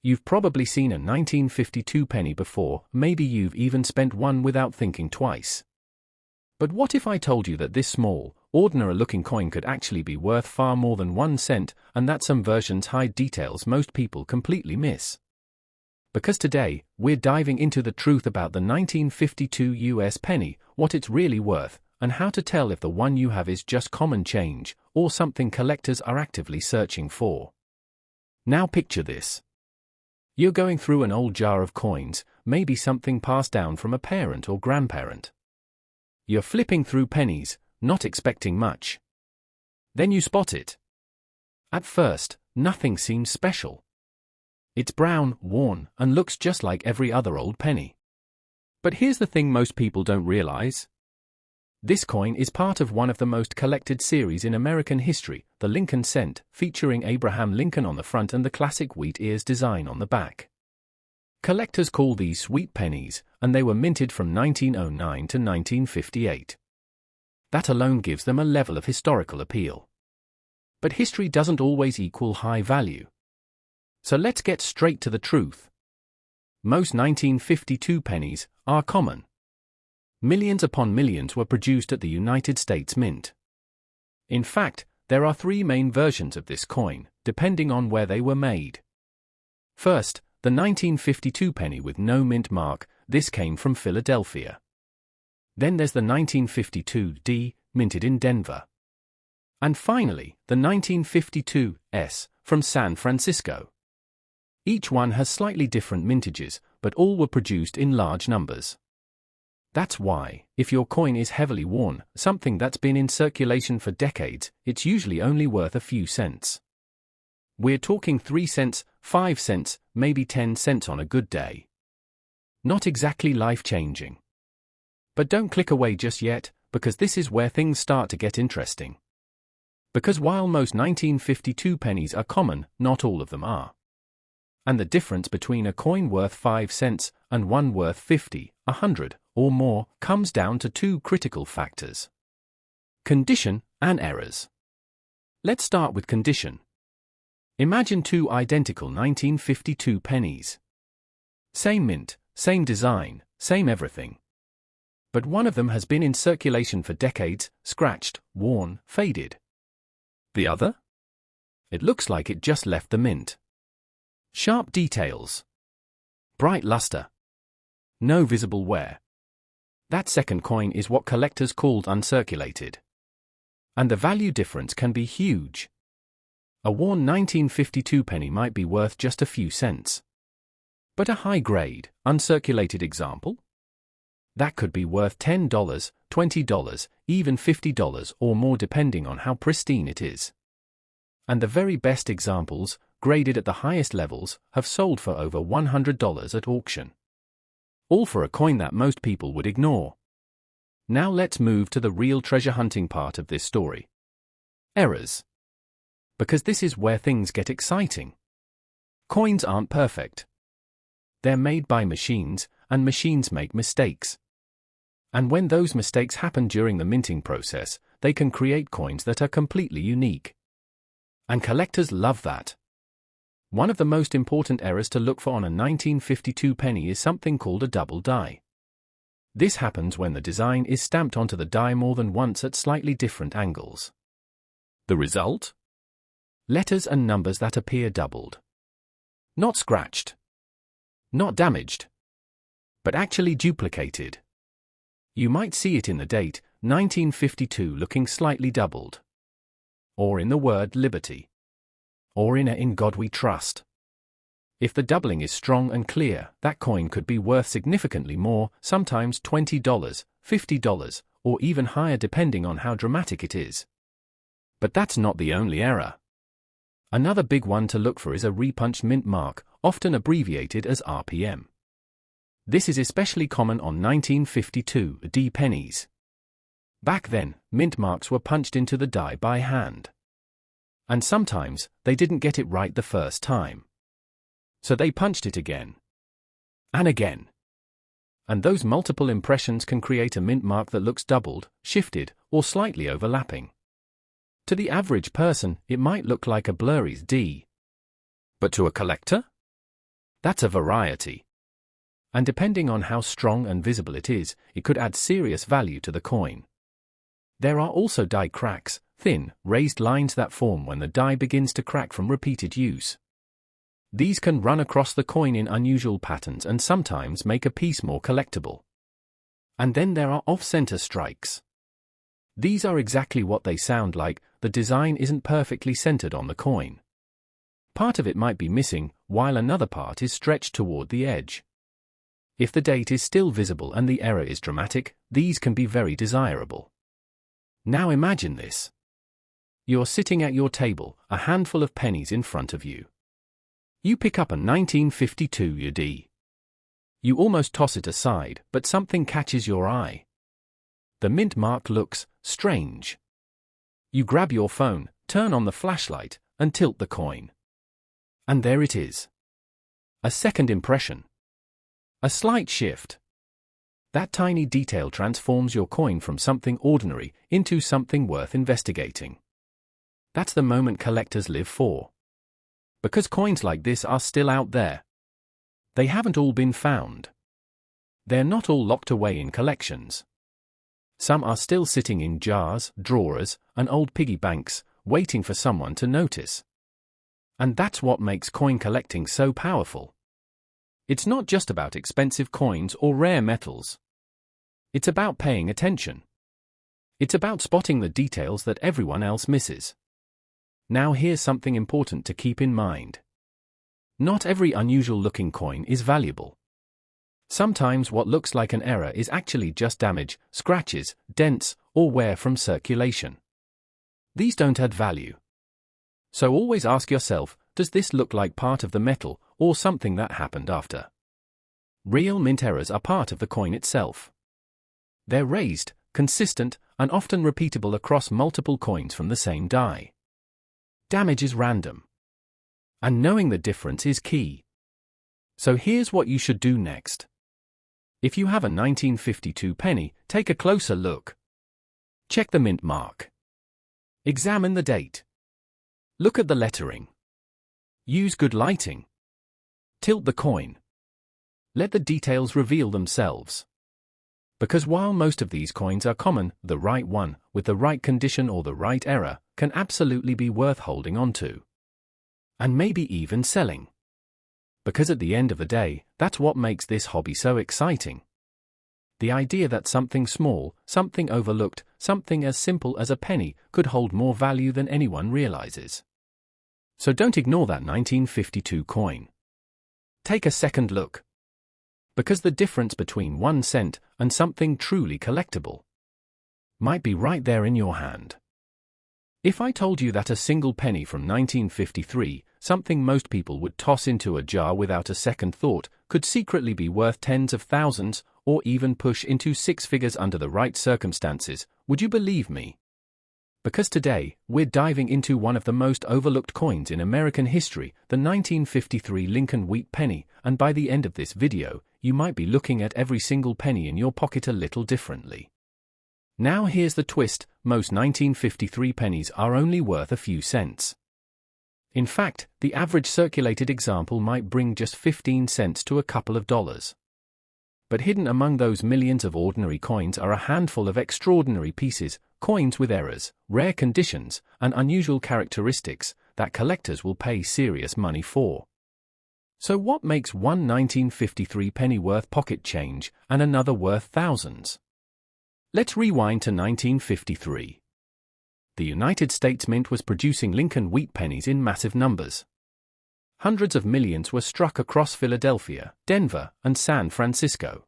You've probably seen a 1952 penny before, maybe you've even spent one without thinking twice. But what if I told you that this small, ordinary-looking coin could actually be worth far more than 1 cent, and that some versions hide details most people completely miss? Because today, we're diving into the truth about the 1952 US penny, what it's really worth, and how to tell if the one you have is just common change, or something collectors are actively searching for. Now picture this. You're going through an old jar of coins, maybe something passed down from a parent or grandparent. You're flipping through pennies, not expecting much. Then you spot it. At first, nothing seems special. It's brown, worn, and looks just like every other old penny. But here's the thing most people don't realize. This coin is part of one of the most collected series in American history, the Lincoln cent, featuring Abraham Lincoln on the front and the classic wheat ears design on the back. Collectors call these wheat pennies, and they were minted from 1909 to 1958. That alone gives them a level of historical appeal. But history doesn't always equal high value. So let's get straight to the truth. Most 1952 pennies are common. Millions upon millions were produced at the United States Mint. In fact, there are 3 main versions of this coin, depending on where they were made. First, the 1952 penny with no mint mark, this came from Philadelphia. Then there's the 1952D, minted in Denver. And finally, the 1952S, from San Francisco. Each one has slightly different mintages, but all were produced in large numbers. That's why, if your coin is heavily worn, something that's been in circulation for decades, it's usually only worth a few cents. We're talking 3 cents, 5 cents, maybe 10 cents on a good day. Not exactly life-changing. But don't click away just yet, because this is where things start to get interesting. Because while most 1952 pennies are common, not all of them are. And the difference between a coin worth 5 cents and one worth 50, 100, or more comes down to 2 critical factors: condition and errors. Let's start with condition. Imagine 2 identical 1952 pennies. Same mint, same design, same everything. But one of them has been in circulation for decades, scratched, worn, faded. The other? It looks like it just left the mint. Sharp details. Bright luster. No visible wear. That second coin is what collectors called uncirculated. And the value difference can be huge. A worn 1952 penny might be worth just a few cents. But a high-grade, uncirculated example? That could be worth $10, $20, even $50 or more depending on how pristine it is. And the very best examples, graded at the highest levels, have sold for over $100 at auction. All for a coin that most people would ignore. Now let's move to the real treasure hunting part of this story. Errors. Because this is where things get exciting. Coins aren't perfect. They're made by machines, and machines make mistakes. And when those mistakes happen during the minting process, they can create coins that are completely unique. And collectors love that. One of the most important errors to look for on a 1952 penny is something called a double die. This happens when the design is stamped onto the die more than once at slightly different angles. The result? Letters and numbers that appear doubled. Not scratched. Not damaged. But actually duplicated. You might see it in the date, 1952, looking slightly doubled. Or in the word liberty. Or in a "In God We Trust." If the doubling is strong and clear, that coin could be worth significantly more, sometimes $20, $50, or even higher depending on how dramatic it is. But that's not the only error. Another big one to look for is a repunched mint mark, often abbreviated as RPM. This is especially common on 1952D pennies. Back then, mint marks were punched into the die by hand. And sometimes, they didn't get it right the first time. So they punched it again. And again. And those multiple impressions can create a mint mark that looks doubled, shifted, or slightly overlapping. To the average person, it might look like a blurry D. But to a collector? That's a variety. And depending on how strong and visible it is, it could add serious value to the coin. There are also die cracks, thin, raised lines that form when the die begins to crack from repeated use. These can run across the coin in unusual patterns and sometimes make a piece more collectible. And then there are off-center strikes. These are exactly what they sound like. The design isn't perfectly centered on the coin. Part of it might be missing, while another part is stretched toward the edge. If the date is still visible and the error is dramatic, these can be very desirable. Now imagine this. You're sitting at your table, a handful of pennies in front of you. You pick up a 1952 UD. You almost toss it aside, but something catches your eye. The mint mark looks strange. You grab your phone, turn on the flashlight, and tilt the coin. And there it is. A second impression. A slight shift. That tiny detail transforms your coin from something ordinary into something worth investigating. That's the moment collectors live for. Because coins like this are still out there. They haven't all been found. They're not all locked away in collections. Some are still sitting in jars, drawers, and old piggy banks, waiting for someone to notice. And that's what makes coin collecting so powerful. It's not just about expensive coins or rare metals. It's about paying attention. It's about spotting the details that everyone else misses. Now here's something important to keep in mind. Not every unusual-looking coin is valuable. Sometimes what looks like an error is actually just damage, scratches, dents, or wear from circulation. These don't add value. So always ask yourself, does this look like part of the metal, or something that happened after? Real mint errors are part of the coin itself. They're raised, consistent, and often repeatable across multiple coins from the same die. Damage is random. And knowing the difference is key. So here's what you should do next. If you have a 1952 penny, take a closer look. Check the mint mark. Examine the date. Look at the lettering. Use good lighting. Tilt the coin. Let the details reveal themselves. Because while most of these coins are common, the right one, with the right condition or the right error, can absolutely be worth holding onto. And maybe even selling. Because at the end of the day, that's what makes this hobby so exciting. The idea that something small, something overlooked, something as simple as a penny could hold more value than anyone realizes. So don't ignore that 1952 coin. Take a second look. Because the difference between 1 cent and something truly collectible might be right there in your hand. If I told you that a single penny from 1953, something most people would toss into a jar without a second thought, could secretly be worth tens of thousands, or even push into six figures under the right circumstances, would you believe me? Because today, we're diving into one of the most overlooked coins in American history, the 1953 Lincoln Wheat Penny, and by the end of this video, you might be looking at every single penny in your pocket a little differently. Now here's the twist, most 1953 pennies are only worth a few cents. In fact, the average circulated example might bring just 15 cents to a couple of dollars. But hidden among those millions of ordinary coins are a handful of extraordinary pieces, coins with errors, rare conditions, and unusual characteristics that collectors will pay serious money for. So what makes one 1953 penny worth pocket change and another worth thousands? Let's rewind to 1953. The United States Mint was producing Lincoln Wheat Pennies in massive numbers. Hundreds of millions were struck across Philadelphia, Denver, and San Francisco.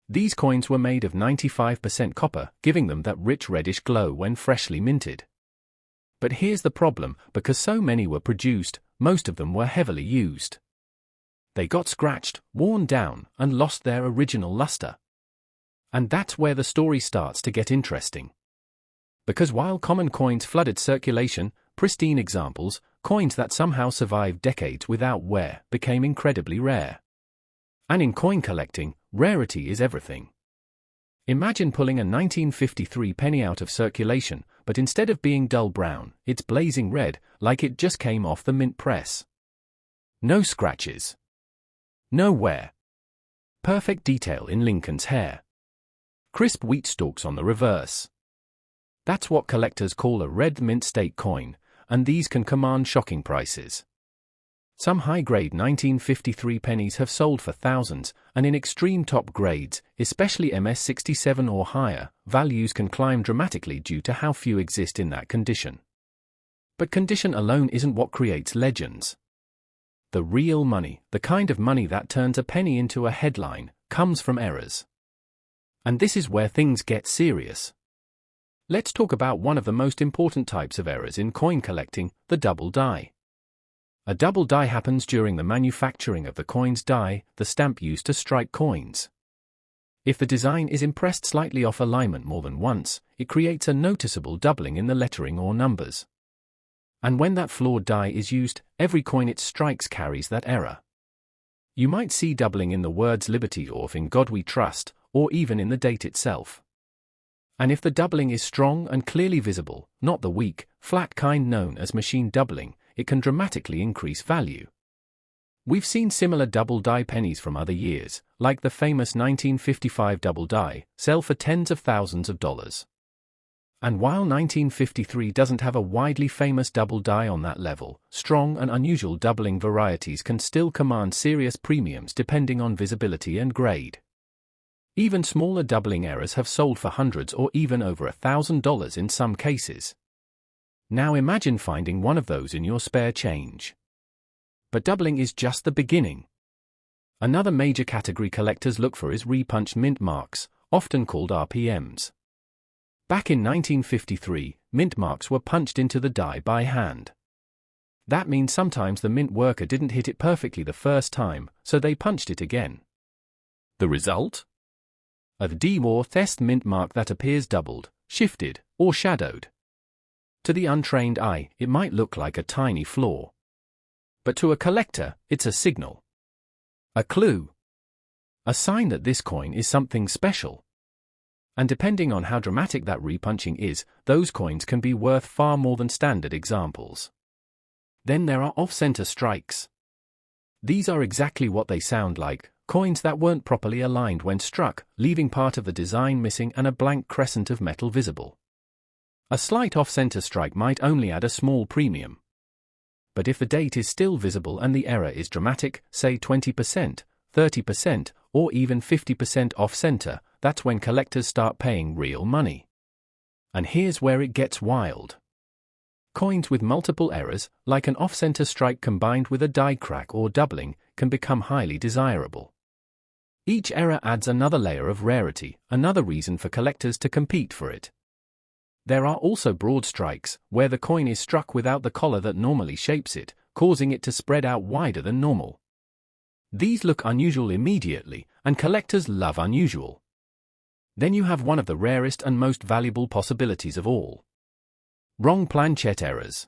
These coins were made of 95% copper, giving them that rich reddish glow when freshly minted. But here's the problem, because so many were produced, most of them were heavily used. They got scratched, worn down, and lost their original luster. And that's where the story starts to get interesting. Because while common coins flooded circulation, pristine examples, coins that somehow survived decades without wear, became incredibly rare. And in coin collecting, rarity is everything. Imagine pulling a 1953 penny out of circulation, but instead of being dull brown, it's blazing red, like it just came off the mint press. No scratches. Nowhere. Perfect detail in Lincoln's hair. Crisp wheat stalks on the reverse. That's what collectors call a red mint state coin, and these can command shocking prices. Some high-grade 1953 pennies have sold for thousands, and in extreme top grades, especially MS67 or higher, values can climb dramatically due to how few exist in that condition. But condition alone isn't what creates legends. The real money, the kind of money that turns a penny into a headline, comes from errors. And this is where things get serious. Let's talk about one of the most important types of errors in coin collecting, the double die. A double die happens during the manufacturing of the coin's die, the stamp used to strike coins. If the design is impressed slightly off alignment more than once, it creates a noticeable doubling in the lettering or numbers. And when that flawed die is used, every coin it strikes carries that error. You might see doubling in the words Liberty or In God We Trust, or even in the date itself. And if the doubling is strong and clearly visible, not the weak, flat kind known as machine doubling, it can dramatically increase value. We've seen similar double die pennies from other years, like the famous 1955 double die, sell for tens of thousands of dollars. And while 1953 doesn't have a widely famous double die on that level, strong and unusual doubling varieties can still command serious premiums depending on visibility and grade. Even smaller doubling errors have sold for hundreds or even over $1,000 in some cases. Now imagine finding one of those in your spare change. But doubling is just the beginning. Another major category collectors look for is repunched mint marks, often called RPMs. Back in 1953, mint marks were punched into the die by hand. That means sometimes the mint worker didn't hit it perfectly the first time, so they punched it again. The result? A D-War-Thest mint mark that appears doubled, shifted, or shadowed. To the untrained eye, it might look like a tiny flaw. But to a collector, it's a signal. A clue. A sign that this coin is something special. And depending on how dramatic that repunching is, those coins can be worth far more than standard examples. Then there are off-center strikes. These are exactly what they sound like, coins that weren't properly aligned when struck, leaving part of the design missing and a blank crescent of metal visible. A slight off-center strike might only add a small premium. But if the date is still visible and the error is dramatic, say 20%, 30%, or even 50% off-center, that's when collectors start paying real money. And here's where it gets wild. Coins with multiple errors, like an off-center strike combined with a die crack or doubling, can become highly desirable. Each error adds another layer of rarity, another reason for collectors to compete for it. There are also broad strikes, where the coin is struck without the collar that normally shapes it, causing it to spread out wider than normal. These look unusual immediately, and collectors love unusual. Then you have one of the rarest and most valuable possibilities of all. Wrong planchet errors.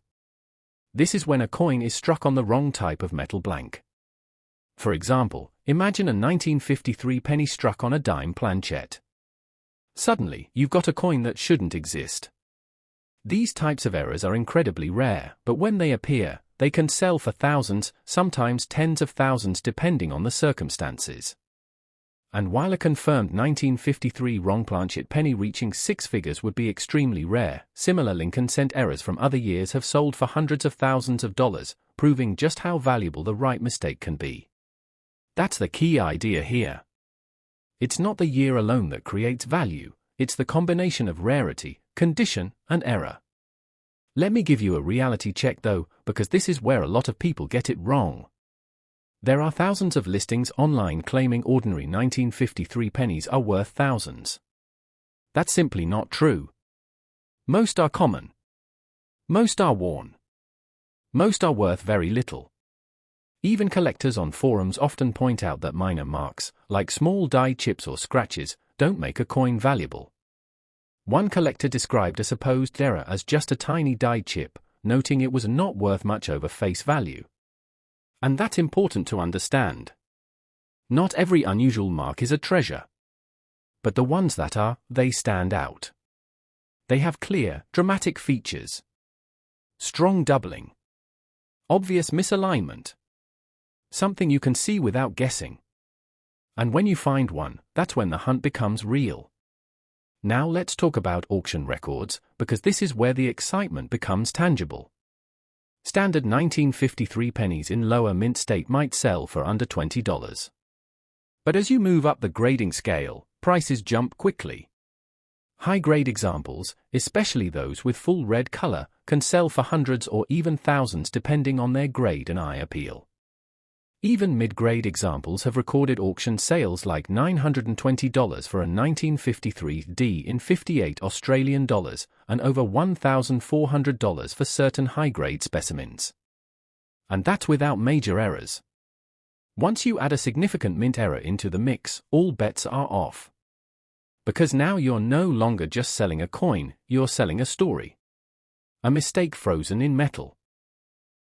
This is when a coin is struck on the wrong type of metal blank. For example, imagine a 1953 penny struck on a dime planchet. Suddenly, you've got a coin that shouldn't exist. These types of errors are incredibly rare, but when they appear, they can sell for thousands, sometimes tens of thousands depending on the circumstances. And while a confirmed 1953 wrong planchet penny reaching six figures would be extremely rare, similar Lincoln cent errors from other years have sold for hundreds of thousands of dollars, proving just how valuable the right mistake can be. That's the key idea here. It's not the year alone that creates value, it's the combination of rarity, condition, and error. Let me give you a reality check though, because this is where a lot of people get it wrong. There are thousands of listings online claiming ordinary 1953 pennies are worth thousands. That's simply not true. Most are common. Most are worn. Most are worth very little. Even collectors on forums often point out that minor marks, like small die chips or scratches, don't make a coin valuable. One collector described a supposed error as just a tiny die chip, noting it was not worth much over face value. And that's important to understand. Not every unusual mark is a treasure. But the ones that are, they stand out. They have clear, dramatic features. Strong doubling. Obvious misalignment. Something you can see without guessing. And when you find one, that's when the hunt becomes real. Now let's talk about auction records, because this is where the excitement becomes tangible. Standard 1953 pennies in Lower Mint State might sell for under $20. But as you move up the grading scale, prices jump quickly. High-grade examples, especially those with full red color, can sell for hundreds or even thousands depending on their grade and eye appeal. Even mid-grade examples have recorded auction sales like $920 for a 1953 D in 58 Australian dollars and over $1,400 for certain high-grade specimens. And that's without major errors. Once you add a significant mint error into the mix, all bets are off. Because now you're no longer just selling a coin, you're selling a story. A mistake frozen in metal.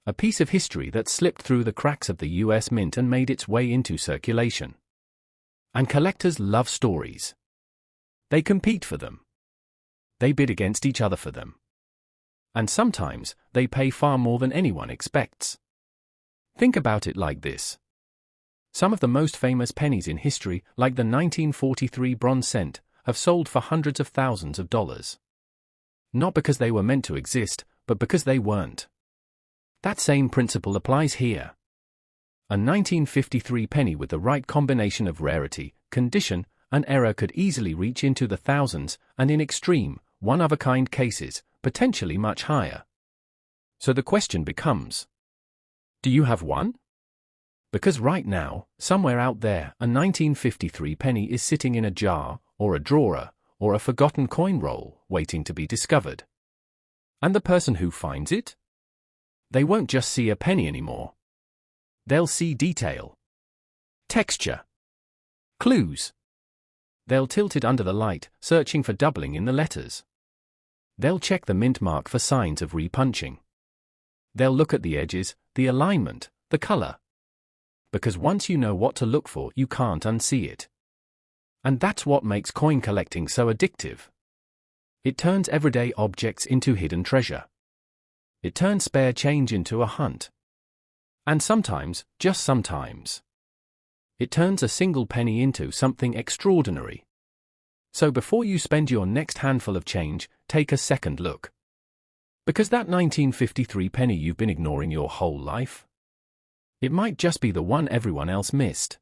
A piece of history that slipped through the cracks of the US Mint and made its way into circulation. And collectors love stories. They compete for them. They bid against each other for them. And sometimes, they pay far more than anyone expects. Think about it like this. Some of the most famous pennies in history, like the 1943 bronze cent, have sold for hundreds of thousands of dollars. Not because they were meant to exist, but because they weren't. That same principle applies here. A 1953 penny with the right combination of rarity, condition, and error could easily reach into the thousands, and in extreme, one-of-a-kind cases, potentially much higher. So the question becomes, do you have one? Because right now, somewhere out there, a 1953 penny is sitting in a jar, or a drawer, or a forgotten coin roll, waiting to be discovered. And the person who finds it? They won't just see a penny anymore. They'll see detail, texture, clues. They'll tilt it under the light, searching for doubling in the letters. They'll check the mint mark for signs of repunching. They'll look at the edges, the alignment, the color. Because once you know what to look for, you can't unsee it. And that's what makes coin collecting so addictive. It turns everyday objects into hidden treasure. It turns spare change into a hunt. And sometimes, just sometimes, it turns a single penny into something extraordinary. So before you spend your next handful of change, take a second look. Because that 1953 penny you've been ignoring your whole life, it might just be the one everyone else missed.